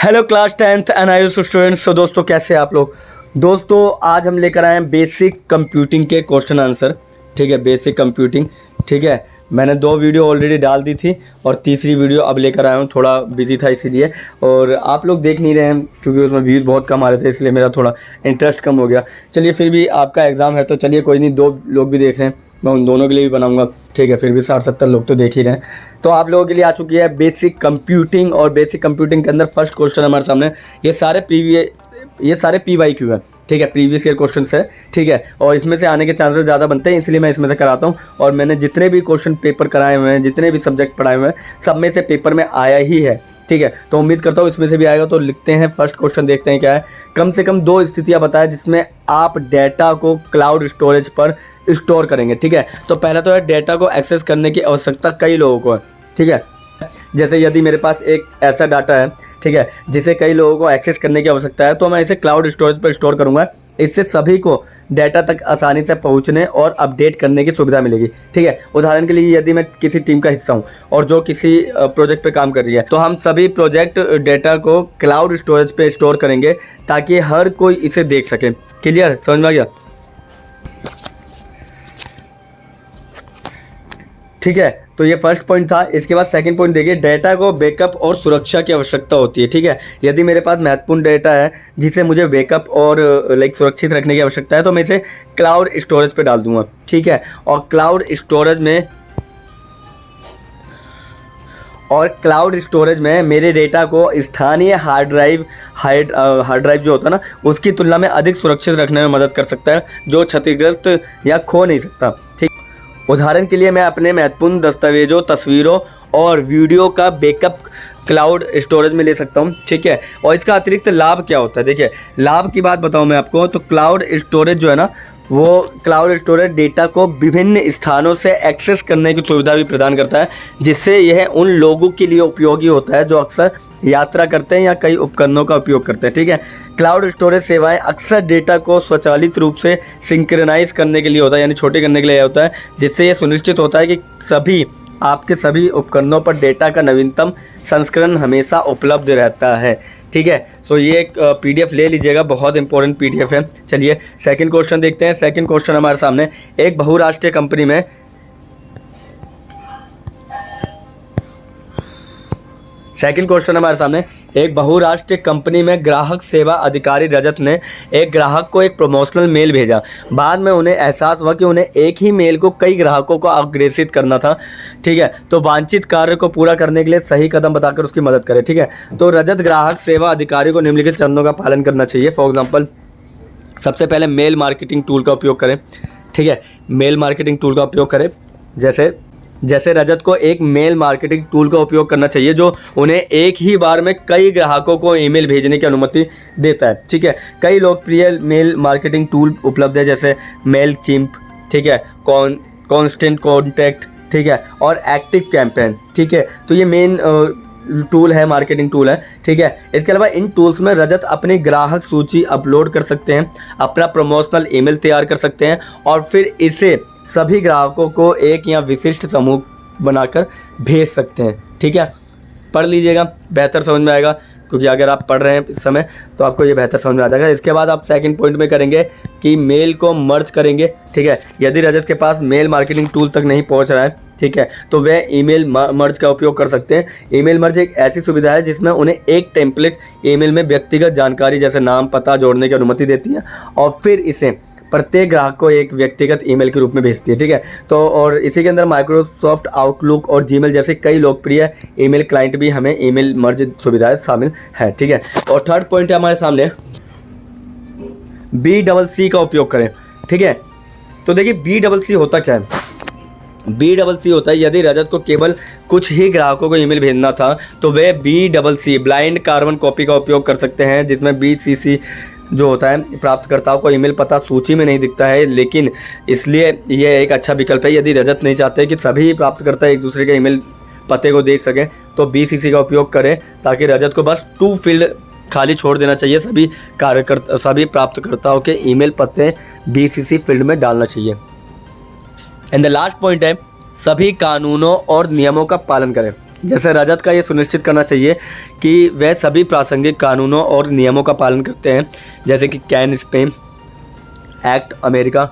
Hello class 10th and IAS students. तो दोस्तों कैसे हैं आप लोग। दोस्तों आज हम लेकर आए हैं बेसिक कंप्यूटिंग के क्वेश्चन आंसर। ठीक है, बेसिक कंप्यूटिंग। ठीक है, मैंने 2 वीडियो ऑलरेडी डाल दी थी और तीसरी वीडियो अब लेकर आया हूँ। थोड़ा बिजी था इसीलिए, और आप लोग देख नहीं रहे हैं क्योंकि उसमें व्यूज़ बहुत कम आ रहे थे, इसलिए मेरा थोड़ा इंटरेस्ट कम हो गया। चलिए फिर भी आपका एग्ज़ाम है तो चलिए कोई नहीं, 2 लोग भी देख रहे हैं, मैं उन दोनों के लिए भी बनाऊंगा। ठीक है, फिर भी 60-70 लोग तो देख ही रहे हैं। तो आप लोगों के लिए आ चुकी है बेसिक कंप्यूटिंग, और बेसिक कंप्यूटिंग के अंदर फर्स्ट क्वेश्चन हमारे सामने ये सारे PYQ है। ठीक है, प्रीवियस ईयर क्वेश्चन है। ठीक है, और इसमें से आने के चांसेस ज़्यादा बनते हैं, इसलिए मैं इसमें से कराता हूँ। और मैंने जितने भी क्वेश्चन पेपर कराए हुए हैं, जितने भी सब्जेक्ट पढ़ाए हुए हैं, सब में से पेपर में आया ही है। ठीक है, तो उम्मीद करता हूँ इसमें से भी आएगा। तो लिखते हैं फर्स्ट क्वेश्चन, देखते हैं क्या है। कम से कम 2 स्थितियाँ बताएं जिसमें आप डेटा को क्लाउड स्टोरेज पर स्टोर करेंगे। ठीक है, तो पहला तो है डेटा को एक्सेस करने की आवश्यकता कई लोगों को है। ठीक है, जैसे यदि मेरे पास एक ऐसा डाटा है, ठीक है, जिसे कई लोगों को एक्सेस करने की आवश्यकता है, तो मैं इसे क्लाउड स्टोरेज पर स्टोर करूंगा। इससे सभी को डाटा तक आसानी से पहुंचने और अपडेट करने की सुविधा मिलेगी। ठीक है, उदाहरण के लिए यदि मैं किसी टीम का हिस्सा हूं और जो किसी प्रोजेक्ट पे काम कर रही है, तो हम सभी प्रोजेक्ट डेटा को क्लाउड स्टोरेज पे स्टोर करेंगे ताकि हर कोई इसे देख सके। क्लियर, समझ में आ गया। ठीक है, तो ये फर्स्ट पॉइंट था। इसके बाद सेकंड पॉइंट देखिए, डेटा को बैकअप और सुरक्षा की आवश्यकता होती है। ठीक है, यदि मेरे पास महत्वपूर्ण डेटा है जिसे मुझे बैकअप और सुरक्षित रखने की आवश्यकता है, तो मैं इसे क्लाउड स्टोरेज पे डाल दूंगा। ठीक है, और क्लाउड स्टोरेज में मेरे डेटा को स्थानीय हार्ड ड्राइव जो होता है ना, उसकी तुलना में अधिक सुरक्षित रखने में मदद कर सकता है, जो क्षतिग्रस्त या खो नहीं सकता। ठीक, उदाहरण के लिए मैं अपने महत्वपूर्ण दस्तावेजों, तस्वीरों और वीडियो का बैकअप क्लाउड स्टोरेज में ले सकता हूं। ठीक है, और इसका अतिरिक्त लाभ क्या होता है। देखिए, लाभ की बात बताऊं मैं आपको, तो क्लाउड स्टोरेज जो है ना, वो क्लाउड स्टोरेज डेटा को विभिन्न स्थानों से एक्सेस करने की सुविधा भी प्रदान करता है, जिससे यह उन लोगों के लिए उपयोगी होता है जो अक्सर यात्रा करते हैं या कई उपकरणों का उपयोग करते हैं। ठीक है, क्लाउड स्टोरेज सेवाएं अक्सर डेटा को स्वचालित रूप से सिंक्रोनाइज करने के लिए होता है, यानी छोटे करने के लिए होता है, जिससे यह सुनिश्चित होता है कि आपके सभी उपकरणों पर डेटा का नवीनतम संस्करण हमेशा उपलब्ध रहता है। ठीक है, तो ये एक PDF ले लीजिएगा, बहुत इंपॉर्टेंट PDF है। चलिए सेकंड क्वेश्चन देखते हैं। सेकंड क्वेश्चन हमारे सामने, एक बहुराष्ट्रीय कंपनी में ग्राहक सेवा अधिकारी रजत ने एक ग्राहक को एक प्रमोशनल मेल भेजा। बाद में उन्हें एहसास हुआ कि उन्हें एक ही मेल को कई ग्राहकों को अग्रेसित करना था। ठीक है, तो वांछित कार्य को पूरा करने के लिए सही कदम बताकर उसकी मदद करें। ठीक है, तो रजत ग्राहक सेवा अधिकारी को निम्नलिखित चरणों का पालन करना चाहिए। फॉर एग्जाम्पल, सबसे पहले मेल मार्केटिंग टूल का उपयोग करें। ठीक है, मेल मार्केटिंग टूल का उपयोग करें। जैसे रजत को एक मेल मार्केटिंग टूल का उपयोग करना चाहिए जो उन्हें एक ही बार में कई ग्राहकों को ईमेल भेजने की अनुमति देता है। ठीक है, कई लोकप्रिय मेल मार्केटिंग टूल उपलब्ध है, जैसे मेलचिम्प, ठीक है, कांस्टेंट कॉन्टैक्ट, ठीक है, और एक्टिव कैंपेन। ठीक है, तो ये मेन टूल है, मार्केटिंग टूल है। ठीक है, इसके अलावा इन टूल्स में रजत अपनी ग्राहक सूची अपलोड कर सकते हैं, अपना प्रमोशनल ईमेल तैयार कर सकते हैं और फिर इसे सभी ग्राहकों को एक या विशिष्ट समूह बनाकर भेज सकते हैं। ठीक है, पढ़ लीजिएगा, बेहतर समझ में आएगा, क्योंकि अगर आप पढ़ रहे हैं इस समय तो आपको ये बेहतर समझ में आ जाएगा। इसके बाद आप सेकंड पॉइंट में करेंगे कि मेल को मर्ज करेंगे। ठीक है, यदि रजत के पास मेल मार्केटिंग टूल तक नहीं पहुंच रहा है, ठीक है, तो वह ईमेल मर्ज का उपयोग कर सकते हैं। ईमेल मर्ज एक ऐसी सुविधा है जिसमें उन्हें एक टेम्पलेट ईमेल में व्यक्तिगत जानकारी जैसे नाम, पता जोड़ने की अनुमति देती है और फिर इसे प्रत्येक ग्राहक को एक व्यक्तिगत ईमेल के रूप में भेजती है। ठीक है, तो और इसी के अंदर माइक्रोसॉफ्ट आउटलुक और जीमेल जैसे कई लोकप्रिय ईमेल क्लाइंट भी हमें ईमेल मर्ज सुविधाएं शामिल है। ठीक है, और थर्ड पॉइंट है हमारे सामने, BCC का उपयोग करें। ठीक है, तो देखिए BCC होता क्या है। BCC होता है, यदि रजत को केवल कुछ ही ग्राहकों को ईमेल भेजना था तो वे BCC ब्लाइंड कार्बन कॉपी का उपयोग कर सकते हैं, जिसमें BCC जो होता है प्राप्तकर्ताओं को ईमेल पता सूची में नहीं दिखता है, लेकिन इसलिए यह एक अच्छा विकल्प है। यदि रजत नहीं चाहते कि सभी प्राप्तकर्ता एक दूसरे के ईमेल पते को देख सकें तो BCC का उपयोग करें, ताकि रजत को बस 2 फील्ड खाली छोड़ देना चाहिए, सभी प्राप्तकर्ताओं के ईमेल पते BCC फील्ड में डालना चाहिए। एंड द लास्ट पॉइंट है, सभी कानूनों और नियमों का पालन करें। जैसे रजत का ये सुनिश्चित करना चाहिए कि वह सभी प्रासंगिक कानूनों और नियमों का पालन करते हैं, जैसे कि can spam act America,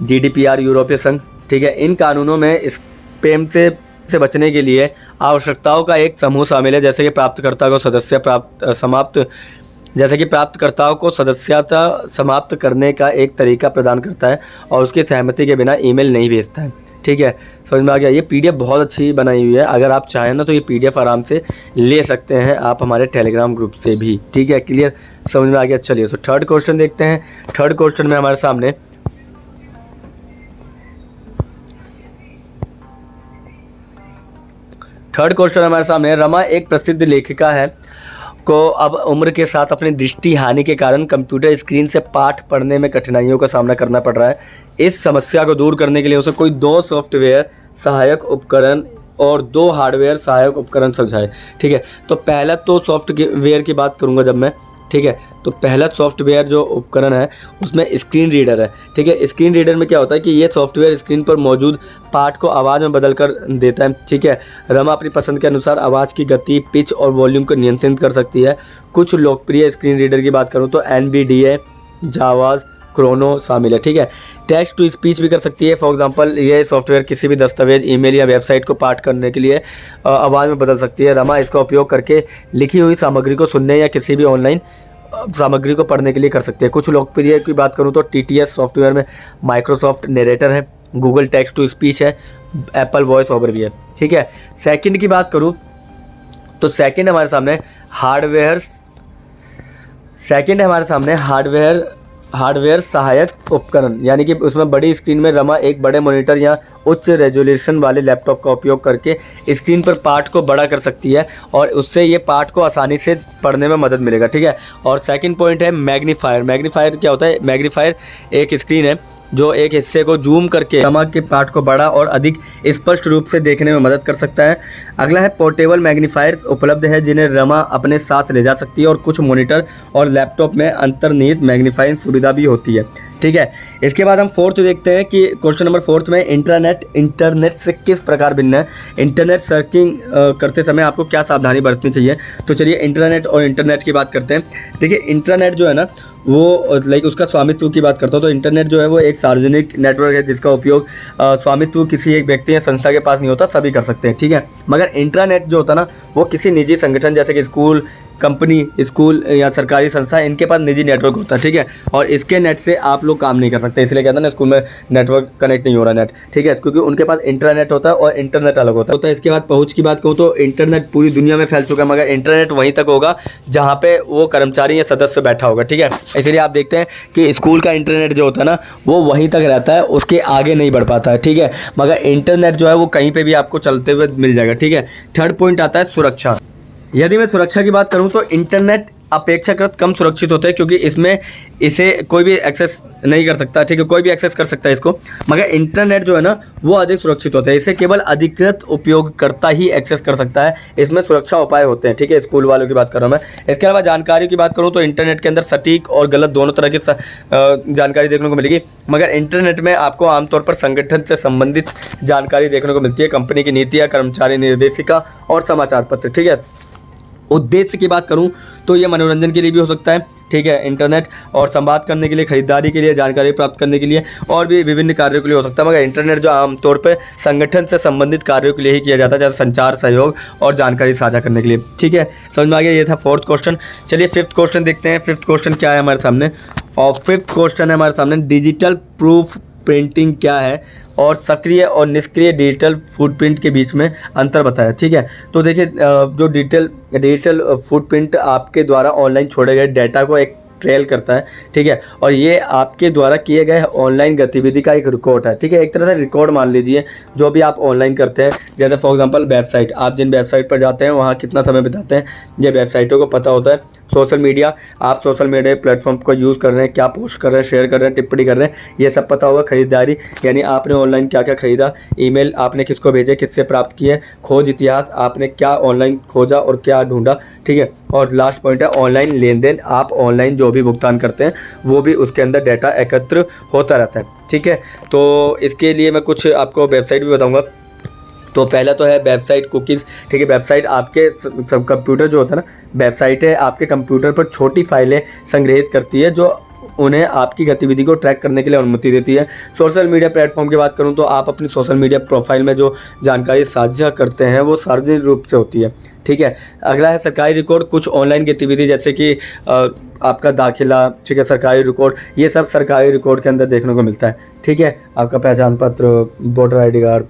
GDPR यूरोपीय संघ। ठीक है, इन कानूनों में स्पैम से बचने के लिए आवश्यकताओं का एक समूह शामिल है, जैसे कि प्राप्तकर्ताओं को सदस्यता समाप्त करने का एक तरीका प्रदान करता है और उसकी सहमति के बिना ईमेल नहीं भेजता है। ठीक है, समझ में आ गया। ये PDF बहुत अच्छी बनाई हुई है, अगर आप चाहें ना तो ये PDF आराम से ले सकते हैं आप हमारे टेलीग्राम ग्रुप से भी। ठीक है, क्लियर, समझ में आ गया। चलिए तो थर्ड क्वेश्चन देखते हैं। थर्ड क्वेश्चन में हमारे सामने रमा एक प्रसिद्ध लेखिका है को अब उम्र के साथ अपनी दृष्टि हानि के कारण कंप्यूटर स्क्रीन से पाठ पढ़ने में कठिनाइयों का सामना करना पड़ रहा है। इस समस्या को दूर करने के लिए उसे कोई 2 सॉफ्टवेयर सहायक उपकरण और 2 हार्डवेयर सहायक उपकरण समझाए। ठीक है, तो पहला तो सॉफ्टवेयर की बात करूंगा जब मैं। ठीक है, तो पहला सॉफ्टवेयर जो उपकरण है उसमें स्क्रीन रीडर है। ठीक है, स्क्रीन रीडर में क्या होता है कि ये सॉफ्टवेयर स्क्रीन पर मौजूद पाठ को आवाज़ में बदल कर देता है। ठीक है, रमा अपनी पसंद के अनुसार आवाज़ की गति, पिच और वॉल्यूम को नियंत्रित कर सकती है। कुछ लोकप्रिय स्क्रीन रीडर की बात करूँ तो NVDA, जावाज, क्रोनो शामिल है। ठीक है, टेक्स्ट टू स्पीच भी कर सकती है। फॉर एग्जांपल ये सॉफ्टवेयर किसी भी दस्तावेज, ईमेल या वेबसाइट को पाठ करने के लिए आवाज़ में बदल सकती है। रमा इसका उपयोग करके लिखी हुई सामग्री को सुनने या किसी भी ऑनलाइन सामग्री को पढ़ने के लिए कर सकते हैं। कुछ लोकप्रिय की बात करूं तो TTS सॉफ्टवेयर में माइक्रोसॉफ्ट नरेटर है, गूगल टेक्स्ट टू स्पीच है, एप्पल वॉइस ओवर भी है। ठीक है, सेकंड की बात करूं तो सेकंड हमारे सामने हार्डवेयर सहायक उपकरण, यानी कि उसमें बड़ी स्क्रीन में रमा एक बड़े मॉनिटर या उच्च रेजोल्यूशन वाले लैपटॉप का उपयोग करके स्क्रीन पर पाठ को बड़ा कर सकती है और उससे ये पाठ को आसानी से पढ़ने में मदद मिलेगा। ठीक है, और सेकंड पॉइंट है मैग्नीफायर। मैग्नीफायर क्या होता है? मैग्नीफायर एक स्क्रीन है जो एक हिस्से को जूम करके रमा के पाठ को बड़ा और अधिक स्पष्ट रूप से देखने में मदद कर सकता है। अगला है पोर्टेबल मैग्नीफायर्स उपलब्ध है जिन्हें रमा अपने साथ ले जा सकती है और कुछ मॉनिटर और लैपटॉप में अंतर्निहित मैग्नीफाइंग सुविधा भी होती है। ठीक है, इसके बाद हम फोर्थ देखते हैं कि क्वेश्चन नंबर 4 में इंटरनेट से किस प्रकार भिन्न है। इंटरनेट सर्फिंग करते समय आपको क्या सावधानी बरतनी चाहिए। तो चलिए इंटरनेट और इंटरनेट की बात करते हैं। देखिए इंटरनेट जो है ना वो उसका स्वामित्व की बात करता हूँ तो इंटरनेट जो है वो एक सार्वजनिक नेटवर्क है जिसका उपयोग स्वामित्व किसी एक व्यक्ति या संस्था के पास नहीं होता, सभी कर सकते हैं। ठीक है, मगर इंट्रानेट जो होता है ना वो किसी निजी संगठन जैसे कि कंपनी, स्कूल या सरकारी संस्था, इनके पास निजी नेटवर्क होता है। ठीक है, और इसके नेट से आप लोग काम नहीं कर सकते, इसलिए कहते हैं ना स्कूल में नेटवर्क कनेक्ट नहीं हो रहा नेट। ठीक है, क्योंकि उनके पास इंटरनेट होता है और इंटरनेट अलग होता है। इसके बाद पहुंच की बात करूँ तो इंटरनेट पूरी दुनिया में फैल चुका है, मगर इंटरनेट वहीं तक होगा जहाँ पे वो कर्मचारी या सदस्य बैठा होगा। ठीक है, इसलिए आप देखते हैं कि स्कूल का इंटरनेट जो होता है ना वो वहीं तक रहता है, उसके आगे नहीं बढ़ पाता है। ठीक है, मगर इंटरनेट जो है वो कहीं पे भी आपको चलते हुए मिल जाएगा। ठीक है, थर्ड पॉइंट आता है सुरक्षा। यदि मैं सुरक्षा की बात करूं तो इंटरनेट अपेक्षाकृत कम सुरक्षित होता है क्योंकि इसमें इसे कोई भी एक्सेस नहीं कर सकता। ठीक है, कोई भी एक्सेस कर सकता है इसको, मगर इंटरनेट जो है ना वो अधिक सुरक्षित होता है, इसे केवल अधिकृत उपयोगकर्ता ही एक्सेस कर सकता है। इसमें सुरक्षा उपाय होते हैं। ठीक है, स्कूल वालों की बात कर रहा हूँ मैं। इसके अलावा जानकारी की बात करूँ तो इंटरनेट के अंदर सटीक और गलत दोनों तरह की जानकारी देखने को मिलेगी, मगर इंटरनेट में आपको आमतौर पर संगठन से संबंधित जानकारी देखने को मिलती है, कंपनी की नीतियाँ, कर्मचारी निर्देशिका और समाचार पत्र। ठीक है, उद्देश्य की बात करूं तो ये मनोरंजन के लिए भी हो सकता है। ठीक है, इंटरनेट और संवाद करने के लिए, खरीदारी के लिए, जानकारी प्राप्त करने के लिए और भी विभिन्न कार्यों के लिए हो सकता है, मगर इंटरनेट जो आमतौर पर संगठन से संबंधित कार्यों के लिए ही किया जाता है, जैसे संचार, सहयोग और जानकारी साझा करने के लिए। ठीक है, समझ में आ गया। ये था फोर्थ क्वेश्चन। चलिए फिफ्थ क्वेश्चन देखते हैं। फिफ्थ क्वेश्चन क्या है हमारे सामने, और फिफ्थ क्वेश्चन है हमारे सामने डिजिटल प्रूफ प्रिंटिंग क्या है और सक्रिय और निष्क्रिय डिजिटल फुटप्रिंट के बीच में अंतर बताया। ठीक है, तो देखिए जो डिजिटल फुटप्रिंट आपके द्वारा ऑनलाइन छोड़े गए डेटा को एक ट्रेल करता है। ठीक है, और ये आपके द्वारा किए गए ऑनलाइन गतिविधि का एक रिकॉर्ड है। ठीक है, एक तरह से रिकॉर्ड मान लीजिए जो भी आप ऑनलाइन करते हैं, जैसे फॉर एग्जांपल वेबसाइट, आप जिन वेबसाइट पर जाते हैं वहाँ कितना समय बिताते हैं ये वेबसाइटों को पता होता है। सोशल मीडिया, आप सोशल मीडिया प्लेटफॉर्म को यूज़ कर रहे हैं, क्या पोस्ट कर रहे हैं, शेयर कर रहे हैं, टिप्पणी कर रहे हैं, ये सब पता होगा। खरीदारी, यानी आपने ऑनलाइन क्या क्या खरीदा, ईमेल आपने किसको भेजे, किससे प्राप्त किए, खोज इतिहास, आपने क्या ऑनलाइन खोजा और क्या ढूंढा। ठीक है, और लास्ट पॉइंट है ऑनलाइन लेन देन, आप ऑनलाइन जो भी भुगतान करते हैं वो भी उसके अंदर डाटा एकत्र होता रहता है। ठीक है, तो इसके लिए मैं कुछ आपको वेबसाइट भी बताऊंगा तो पहला तो है वेबसाइट कुकीज़। ठीक है, वेबसाइट आपके सब कंप्यूटर जो होता है ना, वेबसाइट है आपके कंप्यूटर पर छोटी फाइलें संग्रहित करती है जो उन्हें आपकी गतिविधि को ट्रैक करने के लिए अनुमति देती है। सोशल मीडिया प्लेटफॉर्म की बात करूं तो आप अपनी सोशल मीडिया प्रोफाइल में जो जानकारी साझा करते हैं वो सार्वजनिक रूप से होती है। ठीक है, अगला है सरकारी रिकॉर्ड। कुछ ऑनलाइन गतिविधि जैसे कि आपका दाखिला, ठीक है, सरकारी रिकॉर्ड, ये सब सरकारी रिकॉर्ड के अंदर देखने को मिलता है। ठीक है, आपका पहचान पत्र, voter ID card,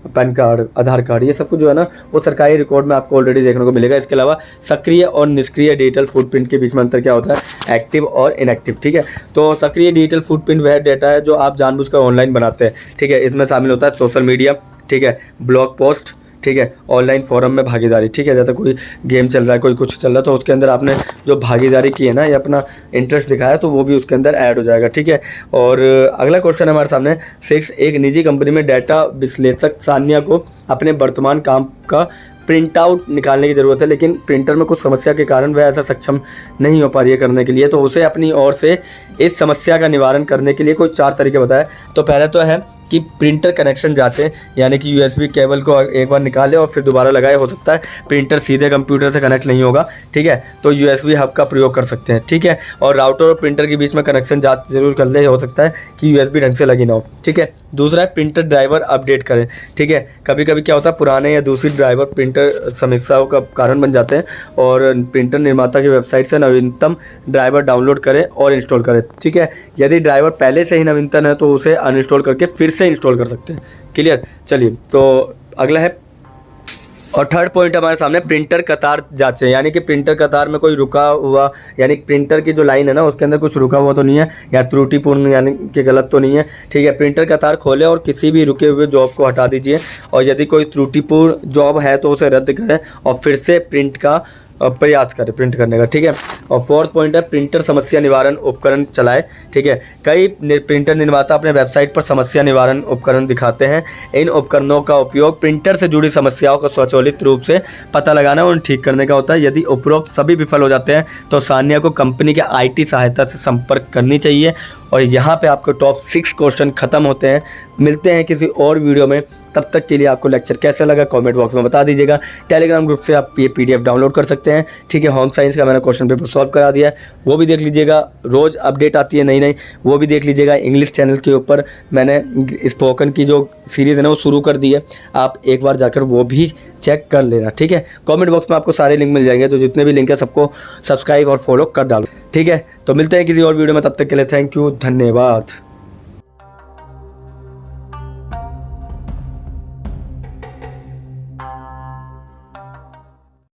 PAN card, Aadhaar card, ये सब कुछ जो है ना वो सरकारी रिकॉर्ड में आपको ऑलरेडी देखने को मिलेगा। इसके अलावा सक्रिय और निष्क्रिय डिजिटल फुटप्रिंट के बीच में अंतर क्या होता है, एक्टिव और इनएक्टिव। ठीक है, तो सक्रिय डिजिटल फुटप्रिंट वह डेटा है जो आप जानबूझकर ऑनलाइन बनाते हैं। ठीक है, इसमें शामिल होता है सोशल मीडिया, ठीक है, ब्लॉग पोस्ट, ठीक है, ऑनलाइन फोरम में भागीदारी। ठीक है, जैसे कोई गेम चल रहा है, कोई कुछ चल रहा है, तो उसके अंदर आपने जो भागीदारी की है ना या अपना इंटरेस्ट दिखाया तो वो भी उसके अंदर ऐड हो जाएगा। ठीक है, और अगला क्वेश्चन हमारे सामने 6, एक निजी कंपनी में डाटा विश्लेषक सान्या को अपने वर्तमान काम का प्रिंट आउट निकालने की ज़रूरत है, लेकिन प्रिंटर में कुछ समस्या के कारण वह ऐसा सक्षम नहीं हो पा रही है करने के लिए। तो उसे अपनी ओर से इस समस्या का निवारण करने के लिए कोई 4 तरीके बताए। तो पहला तो है कि प्रिंटर कनेक्शन जांचें, यानी कि USB केबल को एक बार निकाले और फिर दोबारा लगाए। हो सकता है प्रिंटर सीधे कंप्यूटर से कनेक्ट नहीं होगा। ठीक है, तो USB हब का प्रयोग कर सकते हैं। ठीक है, और राउटर और प्रिंटर के बीच में कनेक्शन जांच जरूर कर ले, हो सकता है कि USB ढंग से लगी ना हो। ठीक है, दूसरा है प्रिंटर ड्राइवर अपडेट करें। ठीक है, कभी कभी क्या होता है पुराने या दूसरी ड्राइवर प्रिंटर समस्याओं का कारण बन जाते हैं, और प्रिंटर निर्माता की वेबसाइट से नवीनतम ड्राइवर डाउनलोड करें और इंस्टॉल करें। ठीक है, यदि ड्राइवर पहले से ही नवीनतम है तो उसे अनइंस्टॉल करके फिर से इंस्टॉल कर सकते हैं। क्लियर। चलिए, तो अगला है और थर्ड पॉइंट हमारे सामने प्रिंटर कतार जांचें, यानी कि प्रिंटर कतार में कोई रुका हुआ, यानी प्रिंटर की जो लाइन है ना उसके अंदर कुछ रुका हुआ तो नहीं है या त्रुटिपूर्ण यानी कि गलत तो नहीं है। ठीक है, प्रिंटर कतार खोलें और किसी भी रुके हुए जॉब को हटा दीजिए, और यदि कोई त्रुटिपूर्ण जॉब है तो उसे रद्द करें और फिर से प्रिंट का प्रयास करें प्रिंट करने का। ठीक है, और फोर्थ पॉइंट है प्रिंटर समस्या निवारण उपकरण चलाए। ठीक है, कई प्रिंटर निर्माता अपने वेबसाइट पर समस्या निवारण उपकरण दिखाते हैं। इन उपकरणों का उपयोग प्रिंटर से जुड़ी समस्याओं को स्वचालित रूप से पता लगाना और ठीक करने का होता है। यदि उपरोक्त सभी विफल हो जाते हैं तो सान्या को कंपनी के IT सहायता से संपर्क करनी चाहिए। और यहाँ पे आपके टॉप 6 क्वेश्चन खत्म होते हैं। मिलते हैं किसी और वीडियो में, तब तक के लिए आपको लेक्चर कैसा लगा कमेंट बॉक्स में बता दीजिएगा। टेलीग्राम ग्रुप से आप ये PDF डाउनलोड कर सकते हैं। ठीक है, होम साइंस का मैंने क्वेश्चन पेपर सॉल्व करा दिया है, वो भी देख लीजिएगा। रोज़ अपडेट आती है नई नई, वो भी देख लीजिएगा। इंग्लिश चैनल के ऊपर मैंने स्पोकन की जो सीरीज़ है ना वो शुरू कर दी है, आप एक बार जाकर वो भी चेक कर लेना। ठीक है, कमेंट बॉक्स में आपको सारे लिंक मिल जाएंगे, तो जितने भी लिंक है सबको सब्सक्राइब और फॉलो कर डालो। ठीक है, तो मिलते हैं किसी और वीडियो में, तब तक के लिए थैंक यू, धन्यवाद।